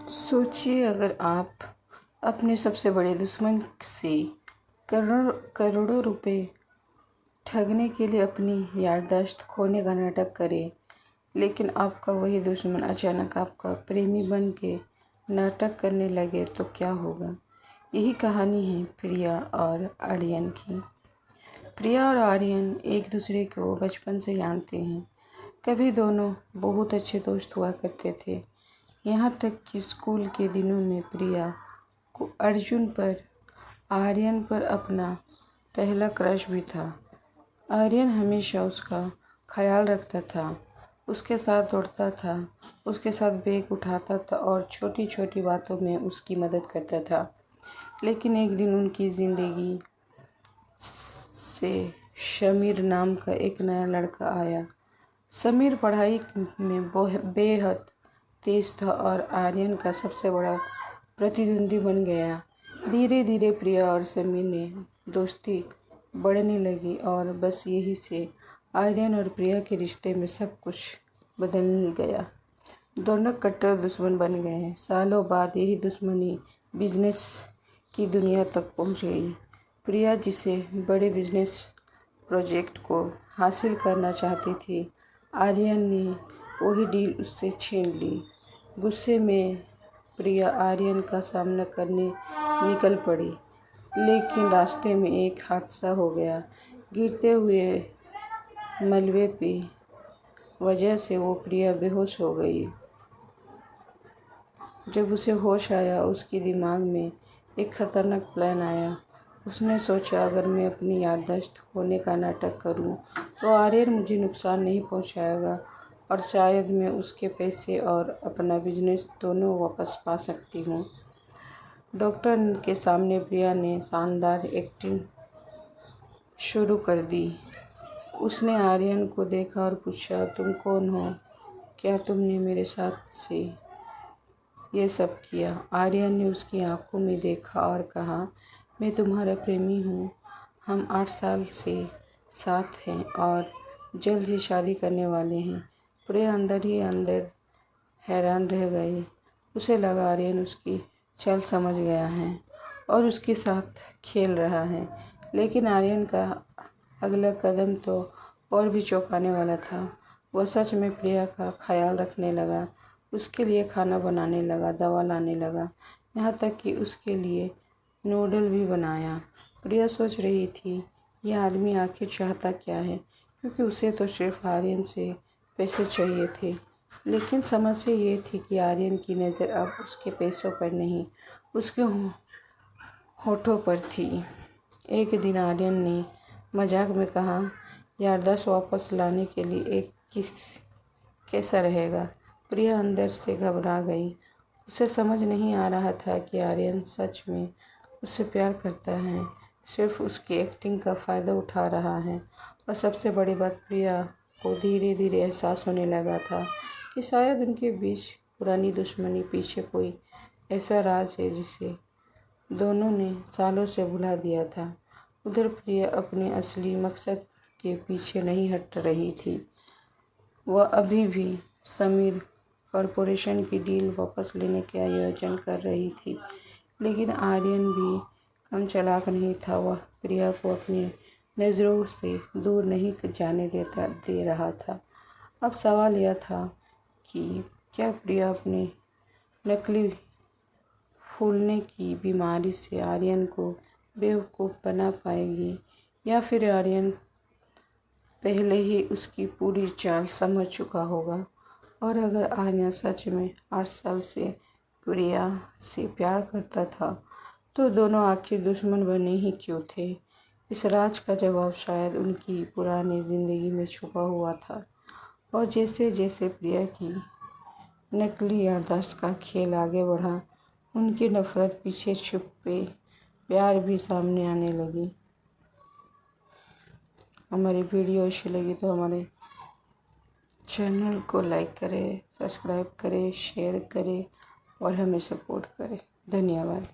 सोचिए, अगर आप अपने सबसे बड़े दुश्मन से करोड़ों रुपए ठगने के लिए अपनी याददाश्त खोने का नाटक करें, लेकिन आपका वही दुश्मन अचानक आपका प्रेमी बन के नाटक करने लगे तो क्या होगा। यही कहानी है प्रिया और आर्यन की। प्रिया और आर्यन एक दूसरे को बचपन से जानते हैं। कभी दोनों बहुत अच्छे दोस्त हुआ करते थे, यहाँ तक कि स्कूल के दिनों में प्रिया को अर्जुन पर, आर्यन पर अपना पहला क्रश भी था। आर्यन हमेशा उसका ख्याल रखता था, उसके साथ दौड़ता था, उसके साथ बैग उठाता था और छोटी छोटी बातों में उसकी मदद करता था। लेकिन एक दिन उनकी ज़िंदगी से समीर नाम का एक नया लड़का आया। समीर पढ़ाई में बेहद तेज था और आर्यन का सबसे बड़ा प्रतिद्वंदी बन गया। धीरे धीरे प्रिया और समीर ने दोस्ती बढ़ने लगी और बस यही से आर्यन और प्रिया के रिश्ते में सब कुछ बदल गया। दोनों कट्टर दुश्मन बन गए। सालों बाद यही दुश्मनी बिजनेस की दुनिया तक पहुंच गई। प्रिया जिसे बड़े बिजनेस प्रोजेक्ट को हासिल करना चाहती थी, आर्यन ने वही डील उससे छीन ली। गुस्से में प्रिया आर्यन का सामना करने निकल पड़ी, लेकिन रास्ते में एक हादसा हो गया। गिरते हुए मलबे की वजह से वो प्रिया बेहोश हो गई। जब उसे होश आया, उसके दिमाग में एक खतरनाक प्लान आया। उसने सोचा, अगर मैं अपनी याददाश्त खोने का नाटक करूं, तो आर्यन मुझे नुकसान नहीं पहुंचाएगा और शायद मैं उसके पैसे और अपना बिजनेस दोनों वापस पा सकती हूं। डॉक्टर के सामने प्रिया ने शानदार एक्टिंग शुरू कर दी। उसने आर्यन को देखा और पूछा, तुम कौन हो? क्या तुमने मेरे साथ से ये सब किया? आर्यन ने उसकी आंखों में देखा और कहा, मैं तुम्हारा प्रेमी हूँ। हम 8 साल से साथ हैं और जल्द ही शादी करने वाले हैं। प्रिया अंदर ही अंदर हैरान रह गई। उसे लगा आर्यन उसकी चाल समझ गया है और उसके साथ खेल रहा है। लेकिन आर्यन का अगला कदम तो और भी चौंकाने वाला था। वह सच में प्रिया का ख्याल रखने लगा, उसके लिए खाना बनाने लगा, दवा लाने लगा, यहाँ तक कि उसके लिए नूडल भी बनाया। प्रिया सोच रही थी, यह आदमी आखिर चाहता क्या है, क्योंकि उसे तो सिर्फ आर्यन से पैसे चाहिए थे। लेकिन समस्या ये थी कि आर्यन की नज़र अब उसके पैसों पर नहीं, उसके होठों पर थी। एक दिन आर्यन ने मजाक में कहा, याददाश्त वापस लाने के लिए एक किस कैसा रहेगा? प्रिया अंदर से घबरा गई। उसे समझ नहीं आ रहा था कि आर्यन सच में उससे प्यार करता है, सिर्फ उसकी एक्टिंग का फ़ायदा उठा रहा है। और सबसे बड़ी बात, प्रिया को धीरे धीरे एहसास होने लगा था कि शायद उनके बीच पुरानी दुश्मनी पीछे कोई ऐसा राज है जिसे दोनों ने सालों से भुला दिया था। उधर प्रिया अपने असली मकसद के पीछे नहीं हट रही थी। वह अभी भी समीर कॉरपोरेशन की डील वापस लेने का आयोजन कर रही थी। लेकिन आर्यन भी कम चालाक नहीं था। वह प्रिया को अपनी नज़रों से दूर नहीं जाने दे रहा था। अब सवाल यह था कि क्या प्रिया अपनी नकली फूलने की बीमारी से आर्यन को बेवकूफ़ बना पाएगी, या फिर आर्यन पहले ही उसकी पूरी चाल समझ चुका होगा। और अगर आर्यन सच में 8 साल से प्रिया से प्यार करता था, तो दोनों आखिर दुश्मन बने ही क्यों थे? इस राज का जवाब शायद उनकी पुरानी ज़िंदगी में छुपा हुआ था। और जैसे जैसे प्रिया की नकली याददाश्त का खेल आगे बढ़ा, उनकी नफ़रत पीछे छुपे प्यार भी सामने आने लगी। हमारी वीडियो अच्छी लगी तो हमारे चैनल को लाइक करें, सब्सक्राइब करें, शेयर करें और हमें सपोर्ट करें। धन्यवाद।